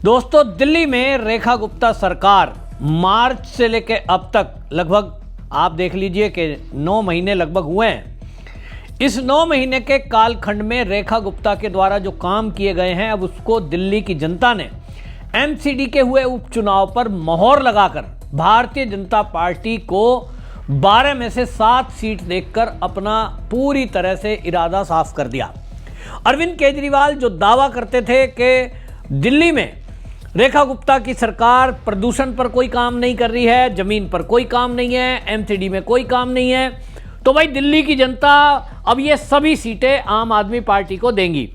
दोस्तों, दिल्ली में रेखा गुप्ता सरकार मार्च से लेकर अब तक लगभग आप देख लीजिए कि 9 महीने लगभग हुए हैं। इस 9 महीने के कालखंड में रेखा गुप्ता के द्वारा जो काम किए गए हैं, अब उसको दिल्ली की जनता ने एमसीडी के हुए उपचुनाव पर मोहर लगाकर भारतीय जनता पार्टी को 12 में से 7 सीट देकर अपना पूरी तरह से इरादा साफ कर दिया। अरविंद केजरीवाल जो दावा करते थे कि दिल्ली में रेखा गुप्ता की सरकार प्रदूषण पर कोई काम नहीं कर रही है, जमीन पर कोई काम नहीं है, एमसीडी में कोई काम नहीं है, तो भाई दिल्ली की जनता अब ये सभी सीटें आम आदमी पार्टी को देंगी।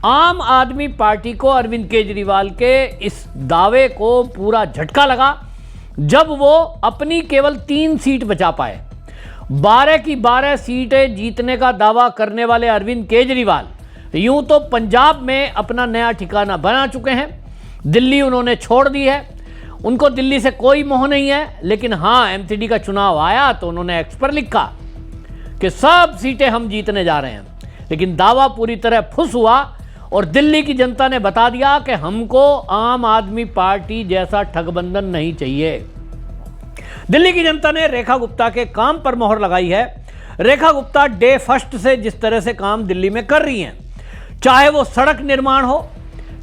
आम आदमी पार्टी को अरविंद केजरीवाल के इस दावे को पूरा झटका लगा जब वो अपनी केवल 3 सीट बचा पाए। 12 की 12 सीटें जीतने का दावा करने वाले अरविंद केजरीवाल यूं तो पंजाब में अपना नया ठिकाना बना चुके हैं, दिल्ली उन्होंने छोड़ दी है, उनको दिल्ली से कोई मोह नहीं है। लेकिन हाँ, एमसीडी का चुनाव आया तो उन्होंने एक्स पर लिखा कि सब सीटें हम जीतने जा रहे हैं, लेकिन दावा पूरी तरह फुस हुआ और दिल्ली की जनता ने बता दिया कि हमको आम आदमी पार्टी जैसा ठगबंधन नहीं चाहिए। दिल्ली की जनता ने रेखा गुप्ता के काम पर मोहर लगाई है। रेखा गुप्ता डे फर्स्ट से जिस तरह से काम दिल्ली में कर रही हैं, चाहे वो सड़क निर्माण हो,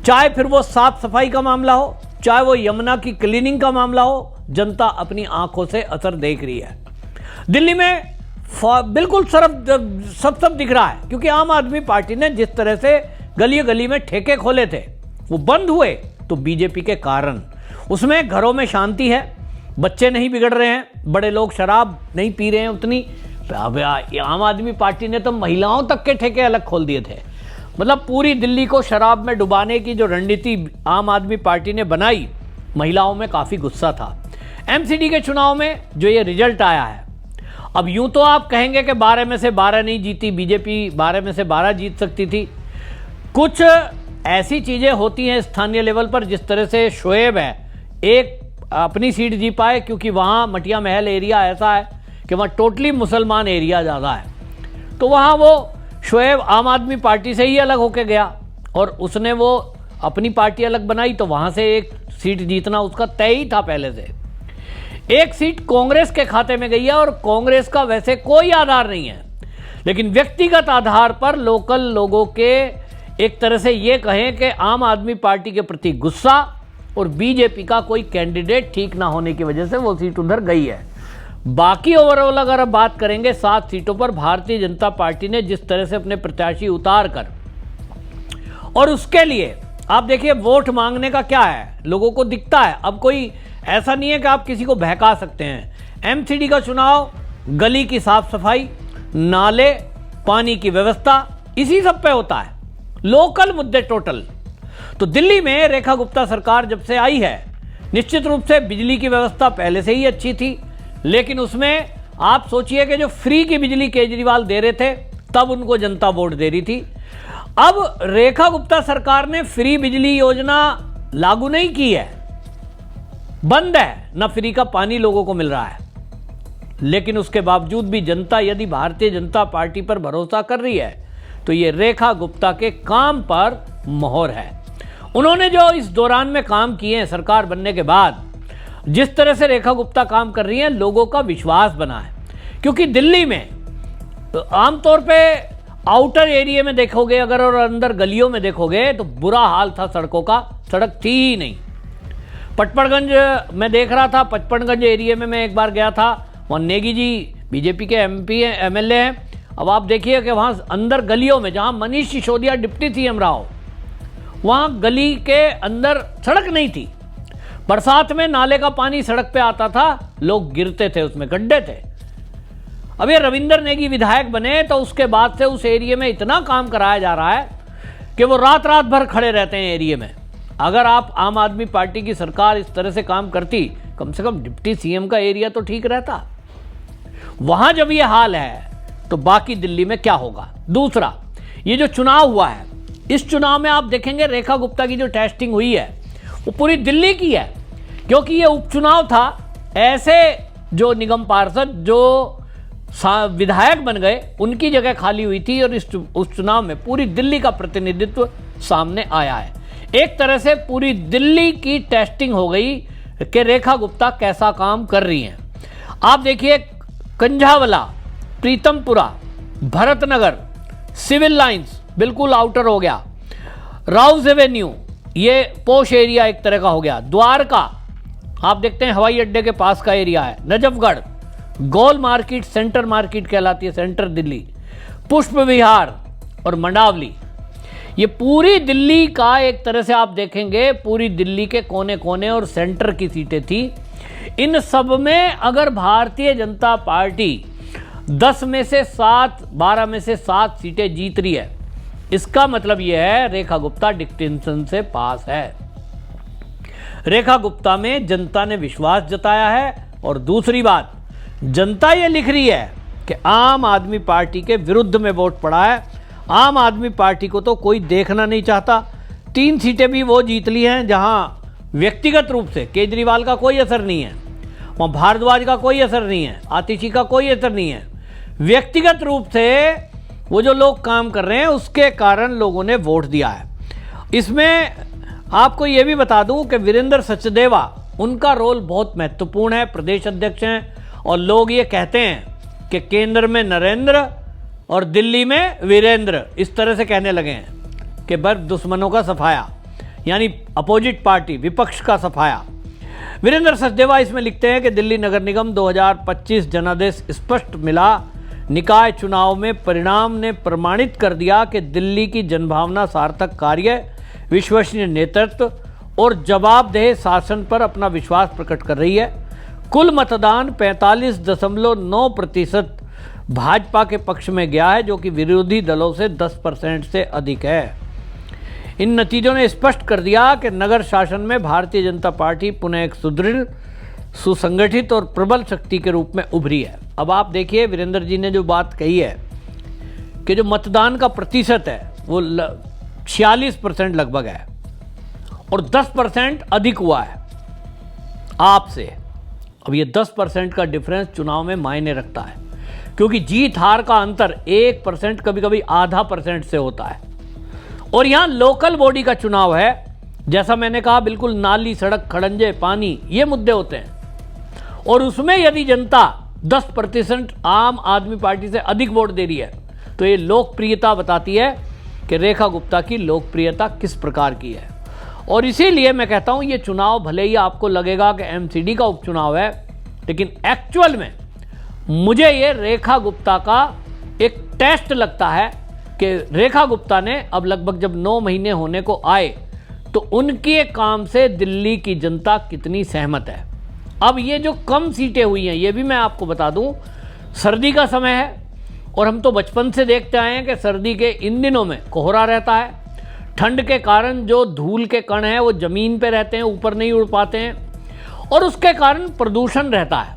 चाहे फिर वो साफ सफाई का मामला हो, चाहे वो यमुना की क्लीनिंग का मामला हो, जनता अपनी आंखों से असर देख रही है। दिल्ली में बिल्कुल सब दिख रहा है, क्योंकि आम आदमी पार्टी ने जिस तरह से गली गली में ठेके खोले थे वो बंद हुए, तो बीजेपी के कारण उसमें घरों में शांति है, बच्चे नहीं बिगड़ रहे हैं, बड़े लोग शराब नहीं पी रहे हैं उतनी। अब आम आदमी पार्टी ने तो महिलाओं तक के ठेके अलग खोल दिए थे। मतलब पूरी दिल्ली को शराब में डुबाने की जो रणनीति आम आदमी पार्टी ने बनाई, महिलाओं में काफ़ी गुस्सा था। एमसीडी के चुनाव में जो ये रिजल्ट आया है, अब यूं तो आप कहेंगे कि 12 में से 12 नहीं जीती बीजेपी, 12 में से 12 जीत सकती थी। कुछ ऐसी चीज़ें होती हैं स्थानीय लेवल पर, जिस तरह से शोएब है एक अपनी सीट जी पाए, क्योंकि वहाँ मटिया महल एरिया ऐसा है कि वहाँ टोटली मुसलमान एरिया ज़्यादा है, तो वहाँ वो शोएब आम आदमी पार्टी से ही अलग होके गया और उसने वो अपनी पार्टी अलग बनाई, तो वहाँ से एक सीट जीतना उसका तय ही था पहले से। एक सीट कांग्रेस के खाते में गई है और कांग्रेस का वैसे कोई आधार नहीं है, लेकिन व्यक्तिगत आधार पर लोकल लोगों के एक तरह से ये कहें कि आम आदमी पार्टी के प्रति गुस्सा और बीजेपी का कोई कैंडिडेट ठीक ना होने की वजह से वो सीट उधर गई है। बाकी ओवरऑल अगर अब बात करेंगे 7 सीटों पर भारतीय जनता पार्टी ने जिस तरह से अपने प्रत्याशी उतार कर, और उसके लिए आप देखिए वोट मांगने का क्या है, लोगों को दिखता है। अब कोई ऐसा नहीं है कि आप किसी को बहका सकते हैं। एमसीडी का चुनाव गली की साफ सफाई, नाले, पानी की व्यवस्था, इसी सब पे होता है, लोकल मुद्दे टोटल। तो दिल्ली में रेखा गुप्ता सरकार जब से आई है, निश्चित रूप से बिजली की व्यवस्था पहले से ही अच्छी थी, लेकिन उसमें आप सोचिए कि जो फ्री की बिजली केजरीवाल दे रहे थे तब उनको जनता वोट दे रही थी। अब रेखा गुप्ता सरकार ने फ्री बिजली योजना लागू नहीं की है, बंद है, न फ्री का पानी लोगों को मिल रहा है, लेकिन उसके बावजूद भी जनता यदि भारतीय जनता पार्टी पर भरोसा कर रही है तो ये रेखा गुप्ता के काम पर मोहर है। उन्होंने जो इस दौरान में काम किए हैं सरकार बनने के बाद, जिस तरह से रेखा गुप्ता काम कर रही हैं, लोगों का विश्वास बना है। क्योंकि दिल्ली में आमतौर पे आउटर एरिया में देखोगे अगर और अंदर गलियों में देखोगे तो बुरा हाल था सड़कों का, सड़क थी ही नहीं। पचपड़गंज मैं देख रहा था, पचपड़गंज एरिया में मैं एक बार गया था, वहाँ नेगी जी बीजेपी के एमपी हैं, एमएलए हैं। अब आप देखिए कि वहाँ अंदर गलियों में, जहाँ मनीष सिसोदिया डिप्टी सीएम रहा हो, वहाँ गली के अंदर सड़क नहीं थी। बरसात में नाले का पानी सड़क पे आता था, लोग गिरते थे, उसमें गड्ढे थे। अब ये रविंदर नेगी विधायक बने तो उसके बाद से उस एरिया में इतना काम कराया जा रहा है कि वो रात रात भर खड़े रहते हैं एरिया में। अगर आप आम आदमी पार्टी की सरकार इस तरह से काम करती, कम से कम डिप्टी सीएम का एरिया तो ठीक रहता। वहां जब ये हाल है तो बाकी दिल्ली में क्या होगा। दूसरा, ये जो चुनाव हुआ है, इस चुनाव में आप देखेंगे रेखा गुप्ता की जो टेस्टिंग हुई है वो पूरी दिल्ली की है, क्योंकि ये उपचुनाव था। ऐसे जो निगम पार्षद जो विधायक बन गए उनकी जगह खाली हुई थी और उस चुनाव में पूरी दिल्ली का प्रतिनिधित्व सामने आया है। एक तरह से पूरी दिल्ली की टेस्टिंग हो गई कि रेखा गुप्ता कैसा काम कर रही हैं। आप देखिए, कंझावला, प्रीतमपुरा, भरतनगर, सिविल लाइंस बिल्कुल आउटर हो गया, राउज एवेन्यू ये पोश एरिया एक तरह का हो गया, द्वारका आप देखते हैं हवाई अड्डे के पास का एरिया है, नजफगढ़, गोल मार्केट, सेंटर मार्केट कहलाती है, सेंटर दिल्ली, पुष्प विहार और मंडावली, ये पूरी दिल्ली का एक तरह से आप देखेंगे पूरी दिल्ली के कोने कोने और सेंटर की सीटें थी। इन सब में अगर भारतीय जनता पार्टी 10 में से 7, 12 में से 7 सीटें जीत रही है, इसका मतलब यह है रेखा गुप्ता डिस्टिंक्शन से पास है। रेखा गुप्ता में जनता ने विश्वास जताया है। और दूसरी बात, जनता ये लिख रही है कि आम आदमी पार्टी के विरुद्ध में वोट पड़ा है, आम आदमी पार्टी को तो कोई देखना नहीं चाहता। 3 सीटें भी वो जीत ली हैं जहां व्यक्तिगत रूप से केजरीवाल का कोई असर नहीं है, वहां भारद्वाज का कोई असर नहीं है, आतिशी का कोई असर नहीं है, व्यक्तिगत रूप से वो जो लोग काम कर रहे हैं उसके कारण लोगों ने वोट दिया है। इसमें आपको ये भी बता दूं कि वीरेंद्र सचदेवा, उनका रोल बहुत महत्वपूर्ण है, प्रदेश अध्यक्ष हैं, और लोग ये कहते हैं कि केंद्र में नरेंद्र और दिल्ली में वीरेंद्र, इस तरह से कहने लगे हैं कि बस दुश्मनों का सफाया, यानी अपोजिट पार्टी, विपक्ष का सफाया। वीरेंद्र सचदेवा इसमें लिखते हैं कि दिल्ली नगर निगम 2025 जनादेश स्पष्ट मिला, निकाय चुनाव में परिणाम ने प्रमाणित कर दिया कि दिल्ली की जनभावना सार्थक कार्य, विश्वसनीय नेतृत्व और जवाबदेह शासन पर अपना विश्वास प्रकट कर रही है। कुल मतदान 45.9% भाजपा के पक्ष में गया है, जो कि विरोधी दलों से 10% से अधिक है। इन नतीजों ने स्पष्ट कर दिया कि नगर शासन में भारतीय जनता पार्टी पुनः एक सुदृढ़, सुसंगठित और प्रबल शक्ति के रूप में उभरी है। अब आप देखिए, वीरेंद्र जी ने जो बात कही है कि जो मतदान का प्रतिशत है वो 46% लगभग है और 10% अधिक हुआ है आपसे। अब ये 10% का डिफरेंस चुनाव में मायने रखता है, क्योंकि जीत हार का अंतर 1%, कभी कभी आधा % से होता है। और यहाँ लोकल बॉडी का चुनाव है, जैसा मैंने कहा, बिल्कुल नाली, सड़क, खड़ंजे, पानी, ये मुद्दे होते हैं। और उसमें यदि जनता 10% आम आदमी पार्टी से अधिक वोट दे रही है, तो ये लोकप्रियता बताती है कि रेखा गुप्ता की लोकप्रियता किस प्रकार की है। और इसीलिए मैं कहता हूं, ये चुनाव भले ही आपको लगेगा कि एमसीडी का उपचुनाव है, लेकिन एक्चुअल में मुझे ये रेखा गुप्ता का एक टेस्ट लगता है कि रेखा गुप्ता ने अब लगभग जब 9 महीने होने को आए तो उनके काम से दिल्ली की जनता कितनी सहमत है। अब ये जो कम सीटें हुई हैं, ये भी मैं आपको बता दूं, सर्दी का समय है और हम तो बचपन से देखते आए हैं कि सर्दी के इन दिनों में कोहरा रहता है। ठंड के कारण जो धूल के कण हैं वो ज़मीन पे रहते हैं, ऊपर नहीं उड़ पाते हैं, और उसके कारण प्रदूषण रहता है।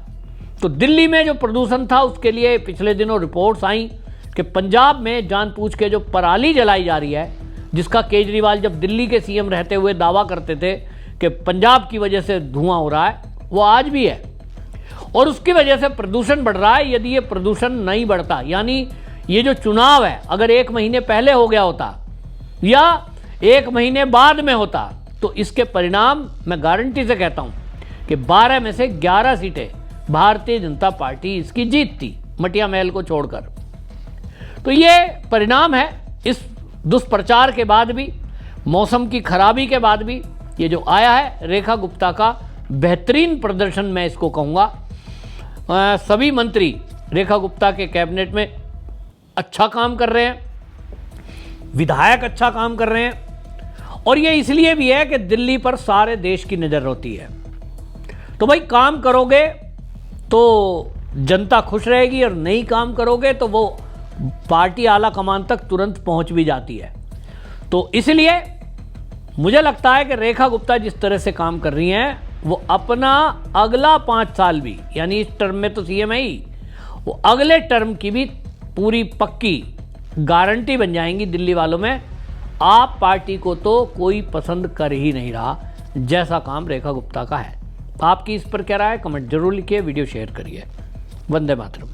तो दिल्ली में जो प्रदूषण था उसके लिए पिछले दिनों रिपोर्ट्स आई कि पंजाब में जानबूझ के जो पराली जलाई जा रही है, जिसका केजरीवाल जब दिल्ली के सीएम रहते हुए दावा करते थे कि पंजाब की वजह से धुआं हो रहा है, वो आज भी है और उसकी वजह से प्रदूषण बढ़ रहा है। यदि ये प्रदूषण नहीं बढ़ता, यानी ये जो चुनाव है अगर 1 महीने पहले हो गया होता या 1 महीने बाद में होता, तो इसके परिणाम मैं गारंटी से कहता हूं कि 12 में से 11 सीटें भारतीय जनता पार्टी इसकी जीतती, मटिया महल को छोड़कर। तो ये परिणाम है, इस दुष्प्रचार के बाद भी, मौसम की खराबी के बाद भी ये जो आया है रेखा गुप्ता का बेहतरीन प्रदर्शन, मैं इसको कहूँगा। सभी मंत्री रेखा गुप्ता के कैबिनेट में अच्छा काम कर रहे हैं, विधायक अच्छा काम कर रहे हैं, और ये इसलिए भी है कि दिल्ली पर सारे देश की नज़र होती है। तो भाई काम करोगे तो जनता खुश रहेगी और नहीं काम करोगे तो वो पार्टी आला कमान तक तुरंत पहुंच भी जाती है। तो इसलिए मुझे लगता है कि रेखा गुप्ता जिस तरह से काम कर रही हैं, वो अपना अगला 5 साल भी, यानी इस टर्म में तो सीएम है ही, वो अगले टर्म की भी पूरी पक्की गारंटी बन जाएंगी दिल्ली वालों में। आप पार्टी को तो कोई पसंद कर ही नहीं रहा, जैसा काम रेखा गुप्ता का है। आपकी इस पर क्या राय है, कमेंट जरूर लिखिए, वीडियो शेयर करिए। वंदे मातरम।